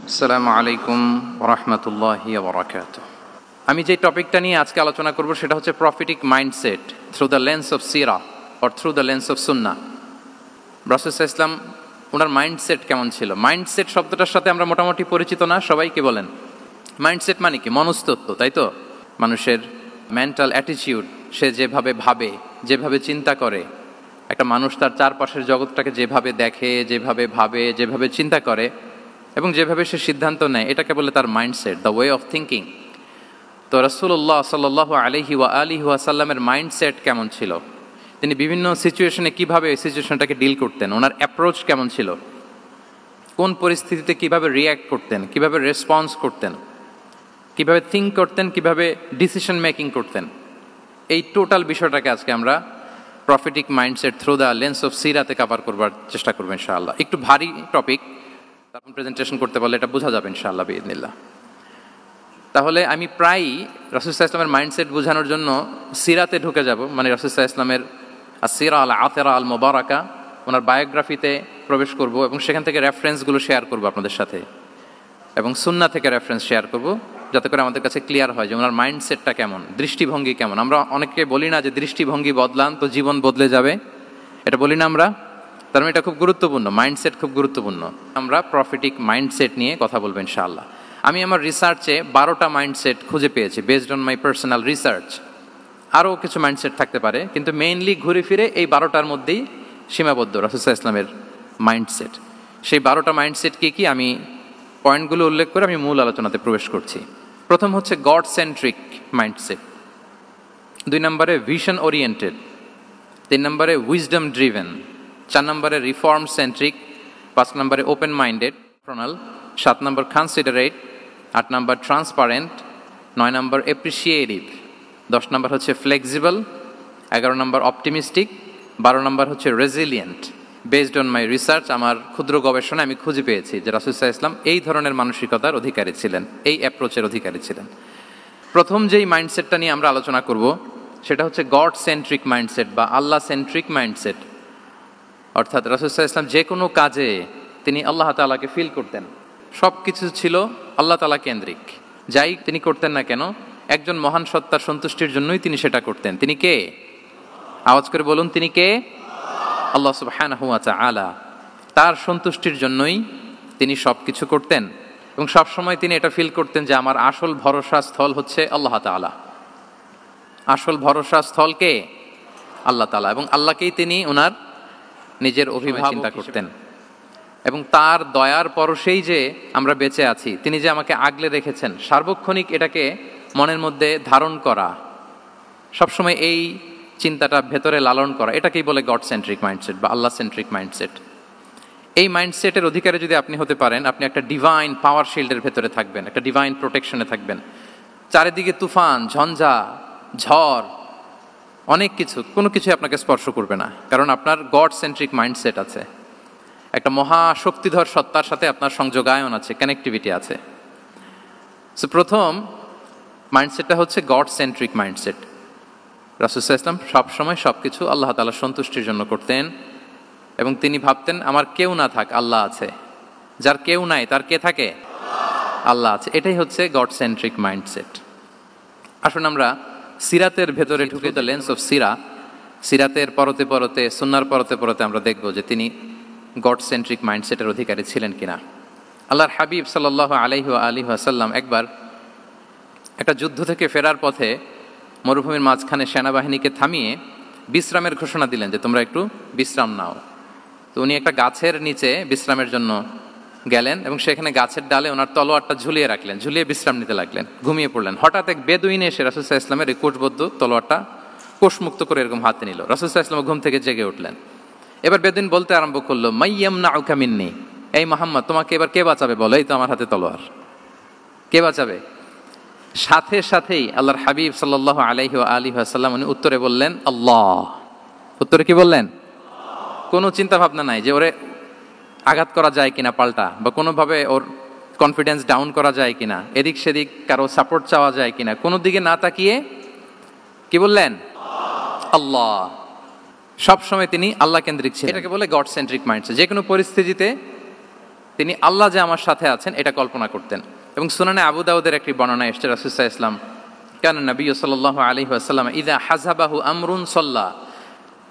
আসসালামু আলাইকুম ওয়া রাহমাতুল্লাহি ওয়া বারাকাতুহু। আমি যে টপিকটা নিয়ে আজকে আলোচনা করব সেটা হচ্ছে prophetic mindset through the lens of Seerah or through the lens of Sunnah. রাসূল সাল্লাল্লাহু আলাইহি ওয়াসাল্লাম ওনার মাইন্ডসেট কেমন ছিল? মাইন্ডসেট শব্দটার সাথে আমরা মোটামুটি পরিচিত না, সবাইকে বলেন মাইন্ডসেট মানে কি? মনস্তত্ত্ব, তাই তো? মানুষের মেন্টাল অ্যাটিটিউড, সে যেভাবে ভাবে, যেভাবে চিন্তা করে, একটা মানুষ তার চারপাশের জগৎটাকে যেভাবে দেখে, যেভাবে ভাবে, যেভাবে চিন্তা করে এবং যেভাবে সে সিদ্ধান্ত নেয়, এটাকে বলে তার mindset, the way of thinking. তো রাসূলুল্লাহ সাল্লাল্লাহু আলাইহি ওয়া সাল্লামের মাইন্ডসেট কেমন ছিল? তিনি বিভিন্ন সিচুয়েশনে কিভাবে এই সিচুয়েশনটাকে ডিল করতেন, ওনার অ্যাপ্রোচ কেমন ছিল, কোন পরিস্থিতিতে কিভাবে রিয়্যাক্ট করতেন, কিভাবে রেসপন্স করতেন, কিভাবে থিঙ্ক করতেন, কিভাবে ডিসিশন মেকিং করতেন, এই টোটাল বিষয়টাকে আজকে আমরা prophetic mindset through the lens of সিরাতে কভার করবার চেষ্টা করবো ইনশাআল্লাহ। একটু ভারী টপিক, তখন প্রেজেন্টেশন করতে পারলে এটা বোঝা যাবে ইনশাআল্লাহ বিইذنিল্লাহ। তাহলে আমি প্রায়ই রাসূল সাল্লাল্লাহু আলাইহি ওয়াসাল্লামের মাইন্ডসেট বোঝানোর জন্য সিরাতে ঢুকে যাব, মানে রাসূল সাল্লাল্লাহু আলাইহি ওয়াসাল্লামের আসিরা আল আতিরা আল মুবারাকা, ওনার বায়োগ্রাফিতে প্রবেশ করব এবং সেখান থেকে রেফারেন্সগুলো শেয়ার করব আপনাদের সাথে, এবং সুন্নাহ থেকে রেফারেন্স শেয়ার করব, যাতে করে আমাদের কাছে ক্লিয়ার হয় যে ওনার মাইন্ডসেটটা কেমন, দৃষ্টিভঙ্গি কেমন। আমরা অনেকে বলি না যে দৃষ্টিভঙ্গি বদলান তো জীবন বদলে যাবে, এটা বলি না আমরা? তার মানে এটা খুব গুরুত্বপূর্ণ, মাইন্ডসেট খুব গুরুত্বপূর্ণ। আমরা প্রফিটিক মাইন্ডসেট নিয়ে কথা বলবো ইনশাআল্লাহ। আমি আমার রিসার্চে 12টা মাইন্ডসেট খুঁজে পেয়েছি, based on my personal research. আরও কিছু মাইন্ডসেট থাকতে পারে, কিন্তু মেইনলি ঘুরে ফিরে এই 12টার মধ্যেই সীমাবদ্ধ রাসূল সাল্লাল্লাহু আলাইহি ওয়াসাল্লামের মাইন্ডসেট। সেই 12টা মাইন্ডসেট কি আমি পয়েন্টগুলো উল্লেখ করে আমি মূল আলোচনাতে প্রবেশ করছি। প্রথম হচ্ছে গড সেন্ট্রিক মাইন্ডসেট, 2 নম্বরে ভিশন ওরিয়েন্টেড, 3 নম্বরে উইজডম ড্রিভেন, 4 নম্বরে রিফর্ম সেন্ট্রিক, 5 নম্বরে ওপেন মাইন্ডেড প্রনাল, 7 নম্বর কনসিডারেট, 8 নম্বর ট্রান্সপারেন্ট, 9 নম্বর অ্যাপ্রিসিয়েটিভ, 10 নম্বর হচ্ছে ফ্লেক্সিবল, 11 নম্বর অপটিমিস্টিক, 12 নম্বর হচ্ছে resilient. Based on my research, আমার ক্ষুদ্র গবেষণা আমি খুঁজে পেয়েছি যে রাসূল সাল্লাল্লাহু আলাইহি ওয়াসাল্লাম এই ধরনের মানসিকতার অধিকারী ছিলেন, এই অ্যাপ্রোচের অধিকারী ছিলেন। প্রথম যেই মাইন্ডসেটটা নিয়ে আমরা আলোচনা করব সেটা হচ্ছে গড সেন্ট্রিক মাইন্ডসেট বা আল্লাহ সেন্ট্রিক মাইন্ডসেট। অর্থাৎ রাসূল সাল্লাল্লাহু আলাইহি ওয়াসাল্লাম যে কোনো কাজে তিনি আল্লাহ তাআলাকে ফিল করতেন, সব কিছু ছিল আল্লাহ তাআলা কেন্দ্রিক। যাই তিনি করতেন না কেন, একজন মহান সত্তার সন্তুষ্টির জন্যই তিনি সেটা করতেন। তিনি কে? আওয়াজ করে বলুন, তিনি কে? আল্লাহ সুবহানাহু ওয়া তাআলা। তার সন্তুষ্টির জন্যই তিনি সব কিছু করতেন এবং সবসময় তিনি এটা ফিল করতেন যে আমার আসল ভরসা স্থল হচ্ছে আল্লাহ তাআলা। আসল ভরসা স্থল কে? আল্লাহ তাআলা। এবং আল্লাহকেই তিনি ওনার নিজের অভিভাবক চিন্তা করতেন এবং তার দয়ার পরশেই যে আমরা বেঁচে আছি, তিনি যে আমাকে আগলে রেখেছেন, সার্বক্ষণিক এটাকে মনের মধ্যে ধারণ করা, সবসময় এই চিন্তাটা ভেতরে লালন করা, এটাকেই বলে গড সেন্ট্রিক মাইন্ডসেট বা আল্লাহ সেন্ট্রিক মাইন্ডসেট। এই মাইন্ডসেটের অধিকারে যদি আপনি হতে পারেন, আপনি একটা ডিভাইন পাওয়ার শিল্ডের ভেতরে থাকবেন, একটা ডিভাইন প্রোটেকশনে থাকবেন। চারিদিকে তুফান, ঝঞ্ঝা, ঝড়, অনেক কিছু, কোনো কিছু আপনাকে স্পর্শ করবে না, কারণ আপনার গড সেন্ট্রিক মাইন্ডসেট আছে। একটা মহাশক্তিধর সত্তার সাথে আপনার সংযোগায়ন আছে, কানেক্টিভিটি আছে। সো প্রথম মাইন্ডসেটটা হচ্ছে গড সেন্ট্রিক মাইন্ডসেট। রাসূল সাল্লাল্লাহু আলাইহি ওয়াসাল্লাম সবসময় সব কিছু আল্লাহ তাআলার সন্তুষ্টির জন্য করতেন এবং তিনি ভাবতেন আমার কেউ না থাক, আল্লাহ আছে। যার কেউ নাই তার কে থাকে? আল্লাহ আছে। এটাই হচ্ছে গড সেন্ট্রিক মাইন্ডসেট। আসুন আমরা সিরাতের ভেতরে ঢুকে, দ্য লেন্স অফ সিরা, সিরাতের পরতে পরতে, সুন্নাহর পরতে পরতে আমরা দেখব যে তিনি গড সেন্ট্রিক মাইন্ডসেটের অধিকারী ছিলেন কিনা। আল্লাহর হাবিব সাল্লাল্লাহু আলাইহি ওয়া সাল্লাম একবার একটা যুদ্ধ থেকে ফেরার পথে মরুভূমির মাঝখানে সেনাবাহিনীকে থামিয়ে বিশ্রামের ঘোষণা দিলেন যে তোমরা একটু বিশ্রাম নাও। তো উনি একটা গাছের নিচে বিশ্রামের জন্য গেলেন এবং সেখানে গাছের ডালে ওনার তলোয়ারটা ঝুলিয়ে রাখলেন, ঝুলিয়ে বিশ্রাম নিতে লাগলেন, ঘুমিয়ে পড়লেন। হঠাৎ এক বেদুইন এসে রাসূল সাল্লাল্লাহু আলাইহি ওয়াসাল্লামের এই কোষবদ্ধ তলোয়ারটা কোষমুক্ত করে এরকম হাতে নিল। রাসূল সাল্লাল্লাহু আলাইহি ওয়াসাল্লাম ঘুম থেকে জেগে উঠলেন। এবার বেদুইন বলতে আরম্ভ করলো, মাইয়ামনাউকা মিন্নি, এই মুহাম্মদ তোমাকে এবার কে বাঁচাবে বলো, এই তো আমার হাতে তলোয়ার, কে বাঁচাবে? সাথে সাথেই আল্লাহর হাবিব সাল্লাল্লাহু আলাইহি ওয়া সাল্লাম উনি উত্তরে বললেন আল্লাহ। উত্তরে কি বললেন? কোনো চিন্তা ভাবনা নাই যে ওরে আঘাত করা যায় কিনা পাল্টা, বা কোনোভাবে ওর কনফিডেন্স ডাউন করা যায় কিনা, এদিক সেদিক কারো সাপোর্ট চাওয়া যায় কিনা, কোনো দিকে না তাকিয়ে কি বললেন? আল্লাহ। সবসময় তিনি আল্লাহ কেন্দ্রিক ছিলেন। এটাকে বলে গড সেন্ট্রিক মাইন্ডসেট। যে কোনো পরিস্থিতিতে তিনি আল্লাহ যে আমার সাথে আছেন এটা কল্পনা করতেন। এবং সুনানে আবু দাউদের একটি বর্ণনা এসেছে, রাসূল সাল্লাল্লাহু আলাইহি ওয়াসাল্লাম কানা নবী সাল্লাল্লাহু আলাইহি ওয়াসাল্লাম ইযা হাযাবাহু আমরুন সাল্লা,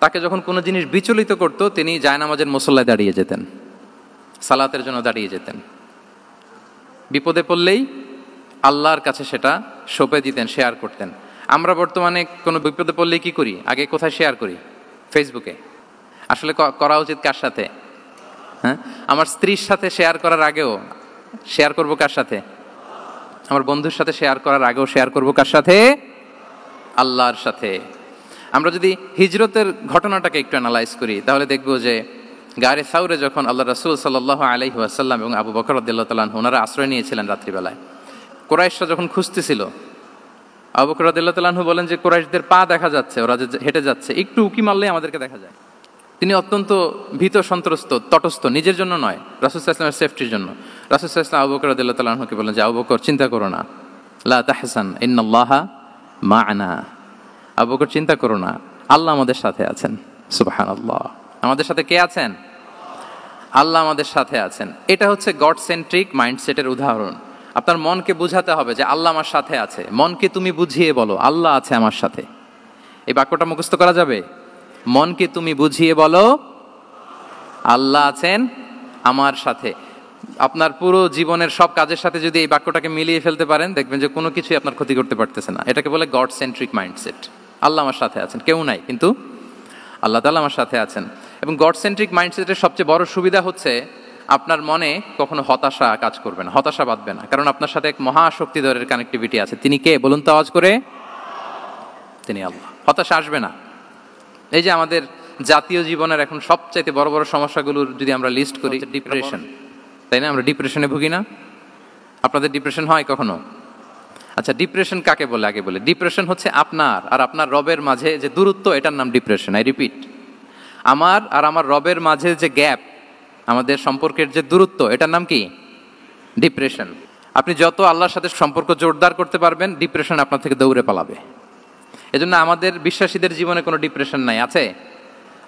তাকে যখন কোনো জিনিস বিচলিত করত তিনি জায়নামাজের মুসল্লায় দাঁড়িয়ে যেতেন, সালাতের জন্য দাঁড়িয়ে যেতেন। বিপদে পড়লেই আল্লাহর কাছে সেটা সঁপে দিতেন, শেয়ার করতেন। আমরা বর্তমানে কোনো বিপদে পড়লেই কি করি? আগে কোথায় শেয়ার করি? ফেসবুকে। আসলে করা উচিত কার সাথে? হ্যাঁ, আমার স্ত্রীর সাথে শেয়ার করার আগেও শেয়ার করব কার সাথে? আমার বন্ধুর সাথে শেয়ার করার আগেও শেয়ার করব কার সাথে? আল্লাহর সাথে। আমরা যদি হিজরতের ঘটনাটাকে একটু অ্যানালাইজ করি তাহলে দেখব যে গারে সাউরে যখন আল্লাহ রাসূল সাল্লাল্লাহু আলাইহি ওয়াসাল্লাম এবং আবু বকর রাদিয়াল্লাহু তাআলা আনহু ওনারা আশ্রয় নিয়েছিলেন রাত্রিবেলায়, কুরাইশরা যখন খুঁজতেছিল, আবু বকর রাদিয়াল্লাহু তাআলা আনহু বলেন যে কুরাইশদের পা দেখা যাচ্ছে, ওরা যে হেঁটে যাচ্ছে, একটু উকি মারলেই আমাদেরকে দেখা যায়। তিনি অত্যন্ত ভীত সন্ত্রস্ত, তটস্থ, নিজের জন্য নয়, রাসূল সাল্লাল্লাহু আলাইহি ওয়াসাল্লামের সেফটির জন্য। রাসূল সাল্লাল্লাহু আলাইহি ওয়াসাল্লাম আবু বকর রাদিয়াল্লাহু তাআলা আনহুকে বলেন যে আবু বকর চিন্তা করো না, লা তাহসান ইন্নাল্লাহা মা'ানা, আবু বকর চিন্তা করো না, আল্লাহ আমাদের সাথে আছেন। সুবহানাল্লাহ, আমাদের সাথে কে আছেন? আল্লাহ আমাদের সাথে আছেন। এটা হচ্ছে গড সেন্ট্রিক মাইন্ডসেটের উদাহরণ। আপনার মনকে বুঝাতে হবে যে আল্লাহ আমার সাথে আছে। মনকে তুমি বুঝিয়ে বলো আল্লাহ আছে আমার সাথে। এই বাক্যটা মুখস্থ করা যাবে? মনকে তুমি বুঝিয়ে বলো আল্লাহ আছেন আমার সাথে। আপনার পুরো জীবনের সব কাজের সাথে যদি এই বাক্যটাকে মিলিয়ে ফেলতে পারেন দেখবেন যে কোনো কিছুই আপনার ক্ষতি করতে পারতেছে না। এটাকে বলে গড সেন্ট্রিক মাইন্ডসেট। আল্লাহ আমার সাথে আছেন, কেউ নাই কিন্তু আল্লাহ তাআলা আমার সাথে আছেন। এবং গড সেন্ট্রিক মাইন্ডসেটের সবচেয়ে বড় সুবিধা হচ্ছে আপনার মনে কখনো হতাশা কাজ করবে না, হতাশা বাঁধবে না, কারণ আপনার সাথে এক মহাশক্তিধরের কানেক্টিভিটি আছে। তিনি কে বলুন তো আওয়াজ করে? তিনি আল্লাহ। হতাশা আসবে না। এই যে আমাদের জাতীয় জীবনের এখন সবচাইতে বড় বড় সমস্যাগুলোর যদি আমরা লিস্ট করি, ডিপ্রেশন, তাই না? আমরা ডিপ্রেশনে ভুগি না? আপনাদের ডিপ্রেশন হয় কখনো? আচ্ছা, ডিপ্রেশন কাকে বলে আগে বলে। ডিপ্রেশন হচ্ছে আপনার আর আপনার রবের মাঝে যে দূরত্ব, এটার নাম ডিপ্রেশন। আই রিপিট, আমার আর আমার রবের মাঝে যে গ্যাপ, আমাদের সম্পর্কের যে দূরত্ব, এটার নাম কি? ডিপ্রেশন। আপনি যত আল্লাহর সাথে সম্পর্ক জোরদার করতে পারবেন, ডিপ্রেশন আপনার থেকে দৌড়ে পালাবে। এজন্য আমাদের বিশ্বাসীদের জীবনে কোনো ডিপ্রেশন নাই। আছে?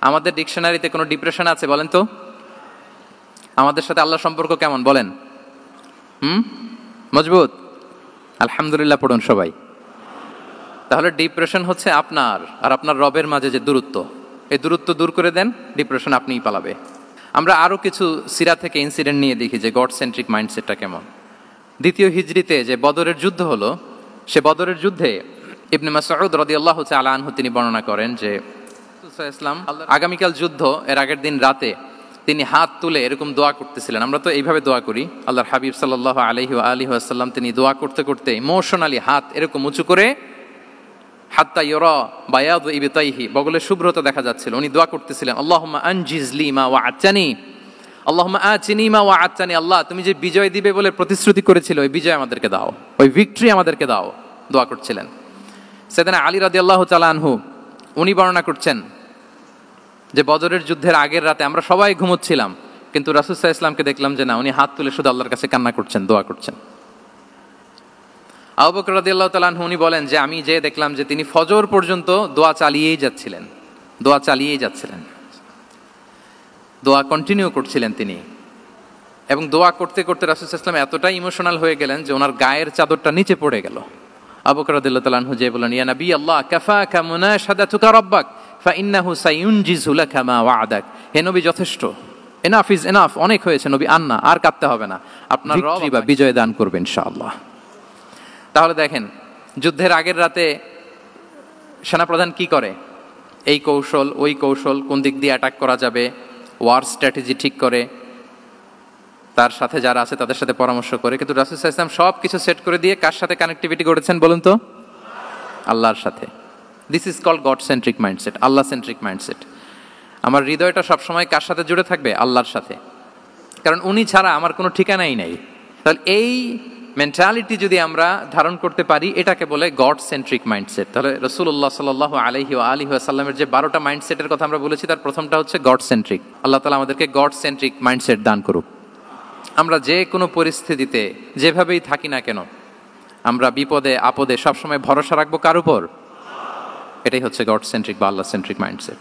আমাদের ডিকশনারিতে কোনো ডিপ্রেশন আছে বলেন তো? আমাদের সাথে আল্লাহর সম্পর্ক কেমন বলেন? মজবুত? আলহামদুলিল্লাহ পড়ুন সবাই। তাহলে ডিপ্রেশন হচ্ছে আপনার আর আপনার রবের মাঝে যে দূরত্ব, এই দূরত্ব দূর করে দেন, ডিপ্রেশন আপনিই পালাবে। আমরা আরও কিছু সিরা থেকে ইনসিডেন্ট নিয়ে দেখি যে গড সেন্ট্রিক মাইন্ডসেটটা কেমন। দ্বিতীয় হিজরিতে যে বদরের যুদ্ধ হলো, সে বদরের যুদ্ধে ইবনে মাসউদ রাদিয়াল্লাহু তাআলা আনহু তিনি বর্ণনা করেন যে ইসলাম আগামীকাল যুদ্ধ, এর আগের দিন রাতে তিনি হাত তুলে এরকম দোয়া করতেছিলেন। আমরা তো এইভাবে দোয়া করি। আল্লাহর হাবিব সাল্লাল্লাহু আলাইহি ওয়া আলিহি ওয়াসাল্লাম তিনি দোয়া করতে করতে ইমোশনালি হাত এরকম উঁচু করে, হাত্তা ইউরা বায়াদু ইবতাইহি, বগলের শুভ্রতা দেখা যাচ্ছিল, উনি দোয়া করতেছিলেন আল্লাহুম্মা আনজিজ লি মা ওয়া'আতানি, আল্লাহুম্মা আতিনি মা ওয়া'আতানি, আল্লাহ তুমি যে বিজয় দিবে বলে প্রতিশ্রুতি করেছিল, ওই বিজয় আমাদেরকে দাও, ওই ভিক্টরি আমাদেরকে দাও। দোয়া করছিলেন। সাইয়েদনা আলী রাদিয়াল্লাহু তাআলা আনহু উনি বর্ণনা করছেন যে বদরের যুদ্ধের আগের রাতে আমরা সবাই ঘুমোচ্ছিলাম, কিন্তু রাসূল সাল্লাল্লাহু আলাইহি ওয়াসাল্লামকে দেখলাম যে না, উনি হাত তুলে শুধু আল্লাহর কাছে কান্না করছেন, দোয়া করছেন। আবু বকর রাদিয়াল্লাহু তাআলা আনহু উনি বলেন যে আমি যে দেখলাম যে তিনি ফজর পর্যন্ত দোয়া চালিয়েই যাচ্ছিলেন, দোয়া চালিয়েই যাচ্ছিলেন, দোয়া কন্টিনিউ করছিলেন তিনি। এবং দোয়া করতে করতে রাসূল সাল্লাল্লাহু আলাইহি ওয়াসাল্লাম এতটাই ইমোশনাল হয়ে গেলেন যে ওনার গায়ের চাদরটা নিচে পড়ে গেল। আবু বকর রাদিয়াল্লাহু তাআলা আনহু যে বলেন, ইয়া নবী আল্লাহ কাফাকা মুনাশাদাতুকা রাব্বাক ফাইন্নাহু সায়ুনজিজু লাকা মা ওয়া'আদাক, হে নবী যথেষ্ট, এনাফ ইজ এনাফ, অনেক হয়েছে নবী, আন্না, আর কাঁদতে হবে না, আপনার রব বা বিজয় দান করবেন ইনশাআল্লাহ। তাহলে দেখেন, যুদ্ধের আগের রাতে সেনাপ্রধান কি করে? এই কৌশল ওই কৌশল, কোন দিক দিয়ে অ্যাটাক করা যাবে, ওয়ার স্ট্র্যাটেজি ঠিক করে, তার সাথে যারা আছে তাদের সাথে পরামর্শ করে। কিন্তু রাসূল সাল্লাল্লাহু আলাইহি ওয়াসাল্লাম সব কিছু সেট করে দিয়ে কার সাথে কানেক্টিভিটি করেছেন বলুন তো? আল্লাহর সাথে। This is called God centric mindset, Allah centric mindset. আমার হৃদয়টা সবসময় কার সাথে জুড়ে থাকবে? আল্লাহর সাথে, কারণ উনি ছাড়া আমার কোনো ঠিকানাই নাই। তাহলে এই মেন্টালিটি যদি আমরা ধারণ করতে পারি, এটাকে বলে গড সেন্ট্রিক মাইন্ডসেট। তাহলে রাসূলুল্লাহ সাল্লাল্লাহু আলাইহি ওয়া আলিহি ওয়াসাল্লামের যে 12টা মাইন্ডসেটের কথা আমরা বলেছি, তার প্রথমটা হচ্ছে গড সেন্ট্রিক। আল্লাহ তাআলা আমাদেরকে গড সেন্ট্রিক মাইন্ডসেট দান করুক। আমরা যে কোনো পরিস্থিতিতে যেভাবেই থাকি না কেন, আমরা বিপদে আপদে সবসময় ভরসা রাখবো কার উপর? এটাই হচ্ছে গড সেন্ট্রিক বা আল্লাহ সেন্ট্রিক মাইন্ডসেট।